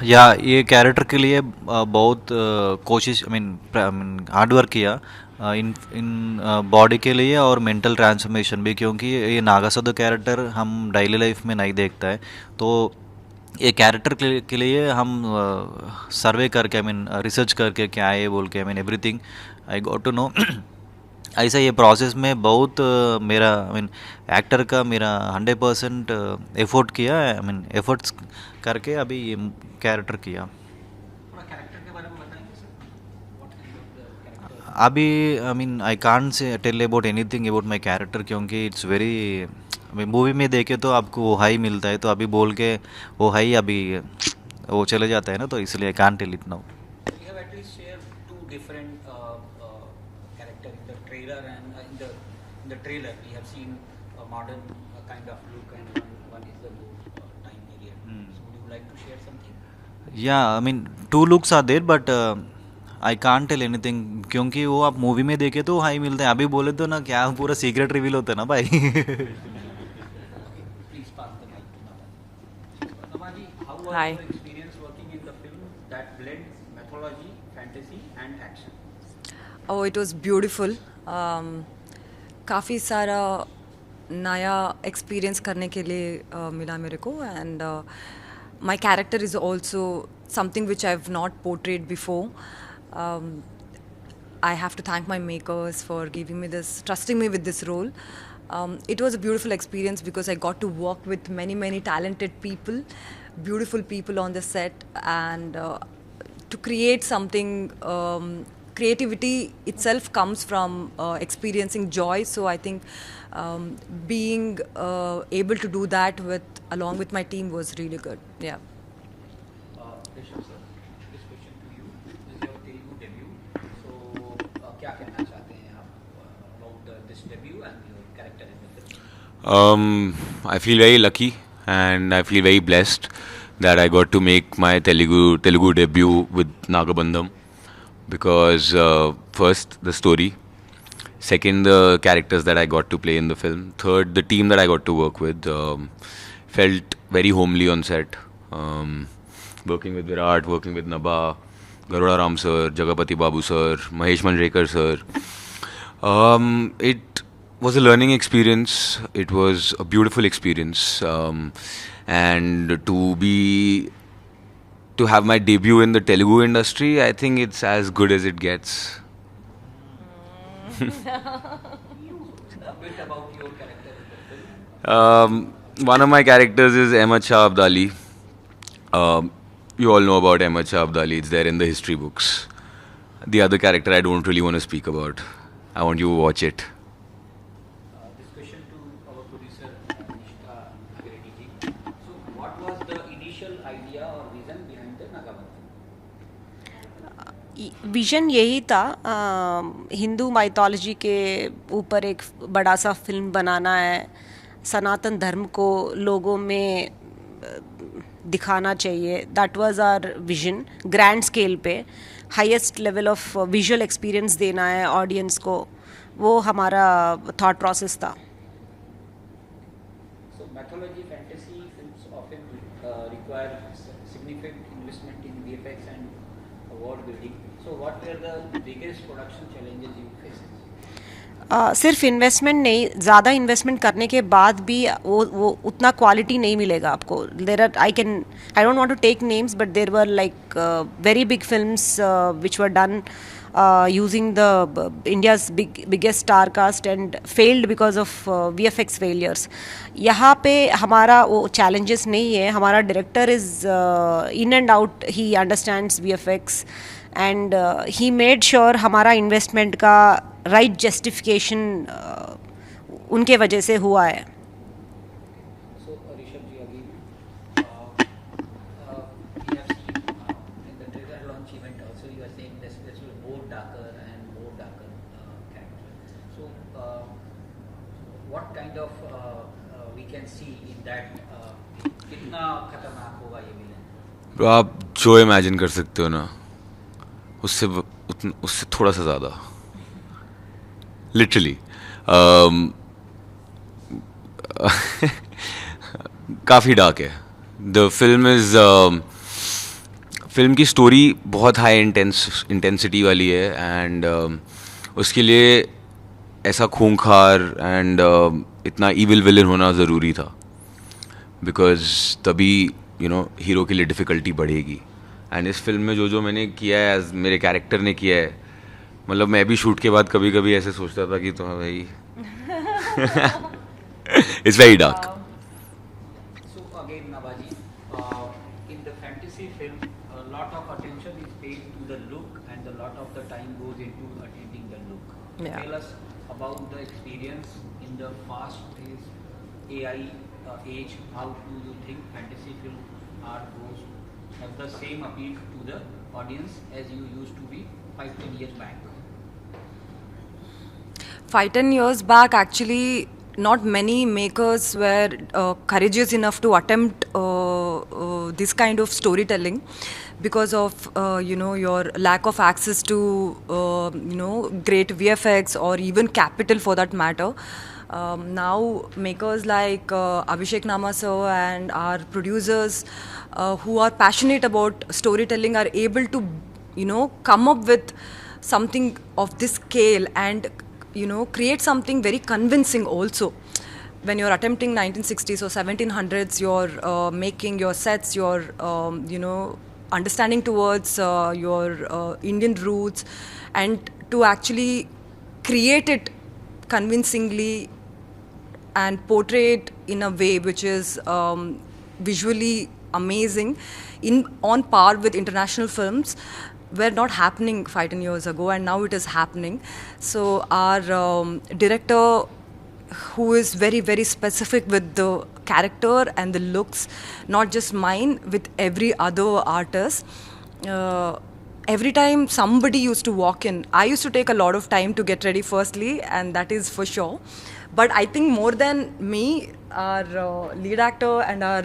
या ये कैरेक्टर के लिए बहुत कोशिश आई मीन हार्ड वर्क किया इन इन बॉडी के लिए और मेंटल ट्रांसफॉर्मेशन भी, क्योंकि ये नागासाधु कैरेक्टर हम डेली लाइफ में नहीं देखता है। तो ये कैरेक्टर के लिए हम सर्वे करके आई मीन रिसर्च करके क्या है ये बोल के I mean everything I got to know. ऐसा ये प्रोसेस में बहुत मेरा आई मीन एक्टर का मेरा 100% एफर्ट किया आई मीन एफर्ट्स करके अभी ये कैरेक्टर किया। थोड़ा कैरेक्टर के बारे में बताएंगे sir, what kind of the character? अभी I mean I can't say tell about anything about my character, क्योंकि इट्स वेरी मूवी में देखे तो आपको वो हाई मिलता है, तो अभी बोल के वो हाई अभी वो चले जाता है ना, तो इसलिए I can't tell it now. You have at least shared two different character in the trailer, and in the trailer we have seen a modern kind of look, and one is the new time period. So would you like to share something? या I mean two looks are there but I can't tell anything, क्योंकि वो आप movie में देखे तो high मिलते हैं, अभी बोले तो ना क्या पूरा सीक्रेट रिवील होता है ना भाई। Okay, please pass the mic to Namaji. Namaji, how was Hi. your experience working in the film that blends mythology, fantasy, and action? Oh, it was beautiful. काफ़ी सारा नया एक्सपीरियंस करने के लिए मिला मेरे को, and my character is also something which I have not portrayed before. I have to thank my makers for giving me this, trusting me with this role. It was a beautiful experience because I got to work with many, many talented people, beautiful people on the set, and to create something. Creativity itself comes from experiencing joy. So I think being able to do that with along with my team was really good. Yeah. Rishabh sir, this question to you. This is your Telugu debut. So, क्या कहना चाहते हैं आप about this debut and your character in the film? I feel very lucky and I feel very blessed that I got to make my Telugu debut with Nagabandham, because first the story, second the characters that I got to play in the film, third the team that I got to work with, felt very homely on set. Working with Virat, working with Nabha, Garuda Ram sir, Jagapati Babu sir, Mahesh Manjrekar sir. It was a learning experience. It was a beautiful experience, and to have my debut in the Telugu industry, I think it's as good as it gets. A bit about your character in the film. One of my characters is Ahmad Shah Abdali. You all know about Ahmad Shah Abdali. It's there in the history books. The other character I don't really want to speak about. I want you to watch it. This question to our producer Nishka Nagiredi ji. So, what was the initial idea or vision behind the Nagabandham? Vision यही था, Hindu mythology के ऊपर एक बड़ा सा film बनाना है, सनातन धर्म को लोगों में दिखाना चाहिए. That was our vision. Grand scale पे highest level of visual experience देना है ऑडियंस को, वो हमारा थॉट प्रोसेस था. So, mythology, fantasy films often require significant investment in VFX and world building. So, what were the biggest production challenges you faced? सिर्फ investment नहीं, ज़्यादा investment करने के बाद भी वो उतना क्वालिटी नहीं मिलेगा आपको. There are I don't want to take names, but there were like very big films which were done using the India's biggest star cast and failed because of VFX failures. यहाँ पे हमारा वो challenges नहीं है. हमारा director is in and out, he understands VFX and he made sure हमारा investment का right justification उनके वजह से हुआ है. So, Rishabh ji, again, we have seen in the trailer launch event also you are saying this will more darker and more darker character. So, what kind of we can see in that? कितना खतरनाक होगा ये villain? तो आप जो imagine कर सकते हो ना, उससे थोड़ा सा ज़्यादा. लिटरली काफ़ी डार्क है. द फिल्म इज़ फिल्म की स्टोरी बहुत हाई इंटेंसिटी वाली है एंड उसके लिए ऐसा खूंखार एंड इतना ईविल विलन होना ज़रूरी था बिकॉज तभी हीरो के लिए डिफ़िकल्टी बढ़ेगी. एंड इस फिल्म में जो जो मैंने किया है एज मेरे कैरेक्टर ने किया है, मतलब मैं भी शूट के बाद कभी कभी ऐसे सोचता था कि तो भाई it's very dark. So again, Nabaji, in the fantasy film, a lot of attention is paid to the look, and a lot of the time goes into attaining the look. Yeah. Tell us about the experience in the fast-paced AI age. How do you think fantasy film art goes have the same appeal to the audience as you used to be 5-10 years back? 5-10 years back, actually, not many makers were courageous enough to attempt this kind of storytelling because of your lack of access to great VFX or even capital for that matter. Now makers like Abhishek Nama sir and our producers who are passionate about storytelling are able to come up with something of this scale and create something very convincing also. When you're attempting 1960s or 1700s, you're making your sets, you're understanding towards your Indian roots, and to actually create it convincingly and portray it in a way which is visually amazing, on par with international films, were not happening 5-10 years ago, and now it is happening. So our director, who is very, very specific with the character and the looks, not just mine, with every other artist. Every time somebody used to walk in, I used to take a lot of time to get ready firstly, and that is for sure. But I think more than me, our lead actor and our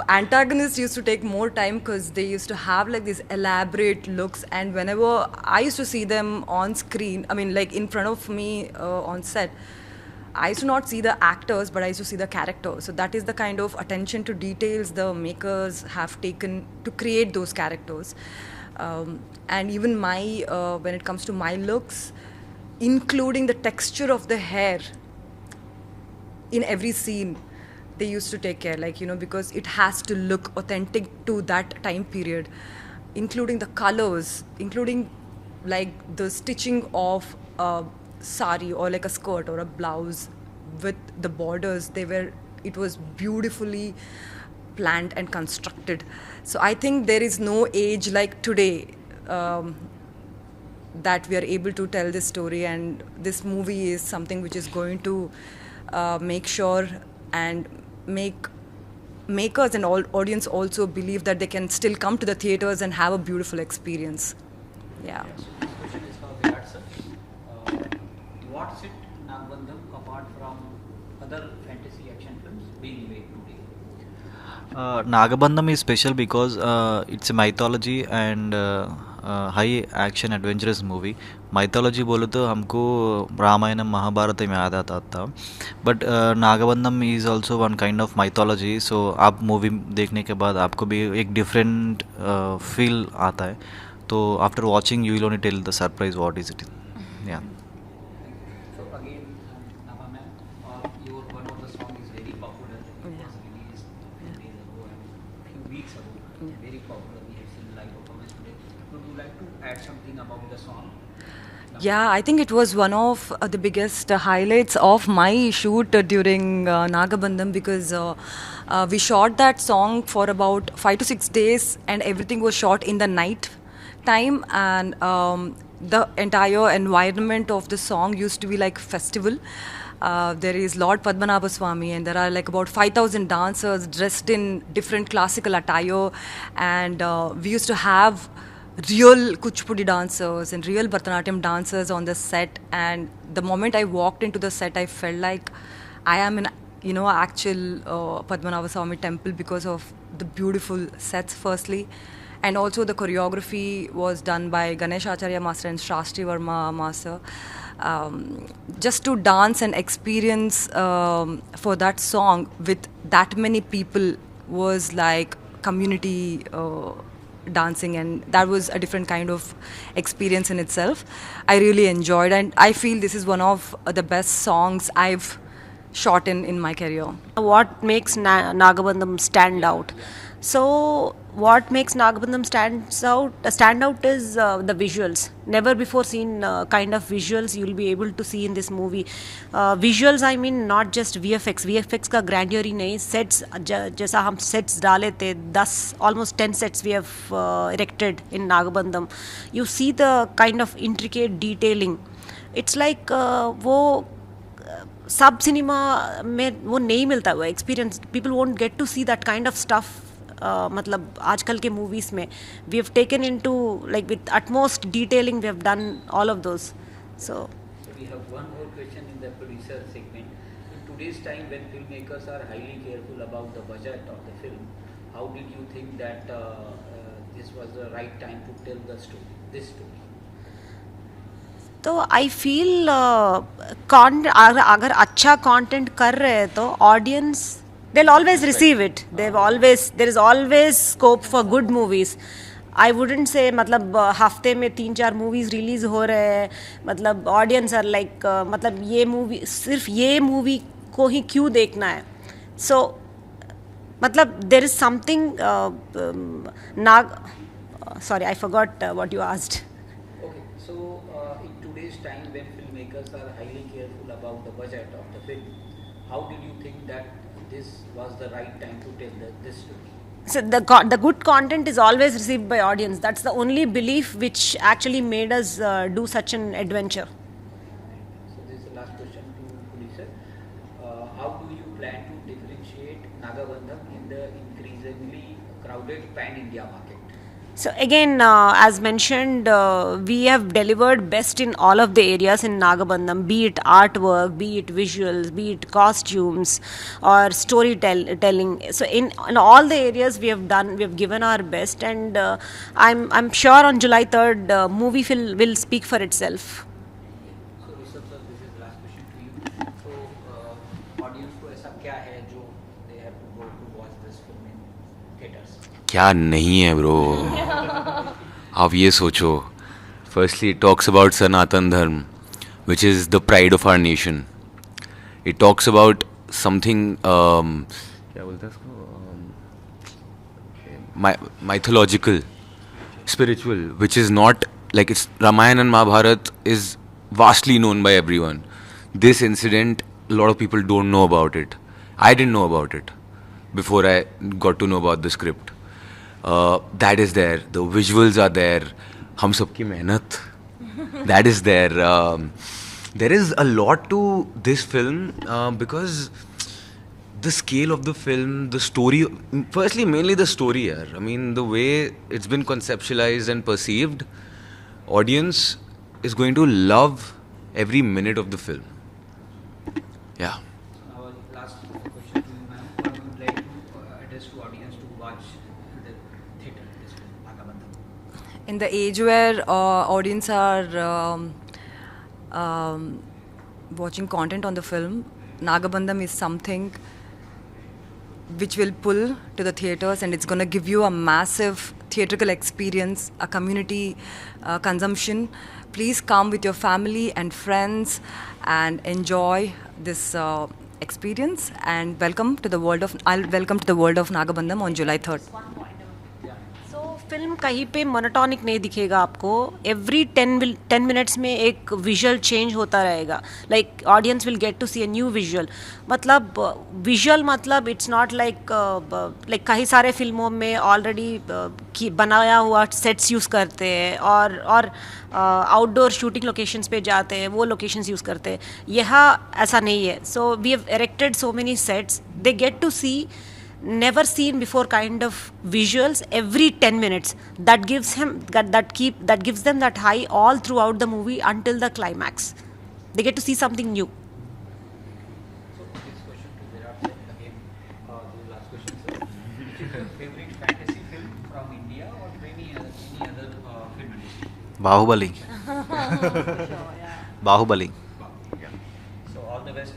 antagonist used to take more time because they used to have like these elaborate looks, and whenever I used to see them on screen, I mean like in front of me on set, I used to not see the actors, but I used to see the characters. So that is the kind of attention to details the makers have taken to create those characters. And even when it comes to my looks, including the texture of the hair in every scene, they used to take care, because it has to look authentic to that time period, including the colors, including like the stitching of a sari or like a skirt or a blouse with the borders. It was beautifully planned and constructed. So I think there is no age like today that we are able to tell this story, and this movie is something which is going to make sure and make makers and all audience also believe that they can still come to the theaters and have a beautiful experience. Yeah. So this question is for Virat sir. What set Nagbandham apart from other fantasy action films being made today? Nagabandham is special because it's a mythology and high action adventurous movie. Mythology बोलो तो हमको रामायणम महाभारत में याद आता था, but Nagabandham is also one kind of mythology. So आप movie देखने के बाद आपको भी एक डिफरेंट फील आता है. तो after watching you will only tell the surprise what is it. या So again, Nava ma'am, your one of the song is very popular. It was released a few days ago and a few weeks ago. Very popular. We have seen live performance today. Would you like to add something about the song? Yeah, I think it was one of the biggest highlights of my shoot during Nagabandham, because we shot that song for about 5 to 6 days, and everything was shot in the night time, and the entire environment of the song used to be like festival. There is Lord Padmanabha Swami, and there are like about 5,000 dancers dressed in different classical attire, and we used to have real Kuchipudi dancers and real Bharatanatyam dancers on the set. And the moment I walked into the set, I felt like I am in actual Padmanabha Swami temple, because of the beautiful sets firstly, and also the choreography was done by Ganesh Acharya master and Shastri Verma master. Just to dance and experience for that song with that many people was like community dancing, and that was a different kind of experience in itself. I really enjoyed, and I feel this is one of the best songs I've shot in my career. What makes Nagabandham stand out? So what makes Nagabandham stand out is the visuals. Never before seen kind of visuals you'll be able to see in this movie. Visuals, I mean not just VFX. VFX का grandeur ही नहीं, sets जैसा हम sets डाले थे, 10 almost 10 sets we have erected in Nagabandham. You see the kind of intricate detailing. It's like वो सब cinema में वो नहीं मिलता हुआ experience. People won't get to see that kind of stuff. मतलब आजकल के मूवीज़ में we have taken into like with utmost detailing we have done all of those. So we have one more question in the producer segment. In today's time, when filmmakers are highly careful about the budget of the film, how did you think that this was the right time to tell the story, this story? तो I feel अगर अच्छा content कर रहे हैं तो audience they'll always receive it. There is always scope for good movies. I wouldn't say मतलब हफ्ते में 3-4 मूवीज़ रिलीज़ हो रहे हैं, मतलब ऑडियंस आर लाइक मतलब ये मूवी सिर्फ ये मूवी को ही क्यों देखना है. सो मतलब there is something sorry I forgot what you asked. Okay, so in today's time when filmmakers are highly careful about the budget of the film, how did you think that this was the right time to tell this story? So the good content is always received by audience. That's the only belief which actually made us do such an adventure. So this is the last question to producer. How do you plan to differentiate Nagabandham in the increasingly crowded pan-India market? So again, as mentioned, we have delivered best in all of the areas in Nagabandham, be it artwork, be it visuals, be it costumes or storytelling. So in all the areas we have given our best, and I'm sure on July 3rd, movie will speak for itself. So Rishabh sir, this is the last question to you. So audience को ऐसा क्या है जो they have to go to watch this film in theaters? क्या नहीं है bro. आप ये सोचो. Firstly, it talks about Sanatan Dharm, which is the pride of our nation. It talks about something क्या बोलते हैं इसको, mythological, spiritual, which is not like it's Ramayana and Mahabharata is vastly known by everyone. This incident, a lot of people don't know about it. I didn't know about it before I got to know about the script. That is there. The visuals are there. हम सबकी मेहनत, that is there. There is a lot to this film because the scale of the film, the story, firstly mainly the story yaar. I mean the way it's been conceptualized and perceived, audience is going to love every minute of the film. Yeah. Our last question to you, ma'am. What would you like to address to audience to watch the theater this film, Nagabandham? In the age where audience are watching content on the film, Nagabandham is something which will pull to the theaters, and it's going to give you a massive theatrical experience, a community consumption. Please come with your family and friends and enjoy this experience, and welcome to the world of Nagabandham on July 3rd. Film कहीं पे monotonic नहीं दिखेगा आपको. Every 10 minutes में एक visual change होता रहेगा. Like audience will get to see a new visual. मतलब विजुअल मतलब इट्स नॉट लाइक कई सारे फिल्मों में ऑलरेडी बनाया हुआ सेट्स यूज़ करते हैं और आउटडोर शूटिंग लोकेशंस पे जाते हैं, वो लोकेशंस यूज़ करते हैं. यहाँ ऐसा नहीं है. So we have erected so many sets. They get to see never seen before kind of visuals every 10 minutes. That gives them that high all throughout the movie until the climax. They get to see something new. So this question to Virat sir again. The last question, sir. Which is your favorite fantasy film from India or any other film industry? Bahubali. Bahubali. So all the best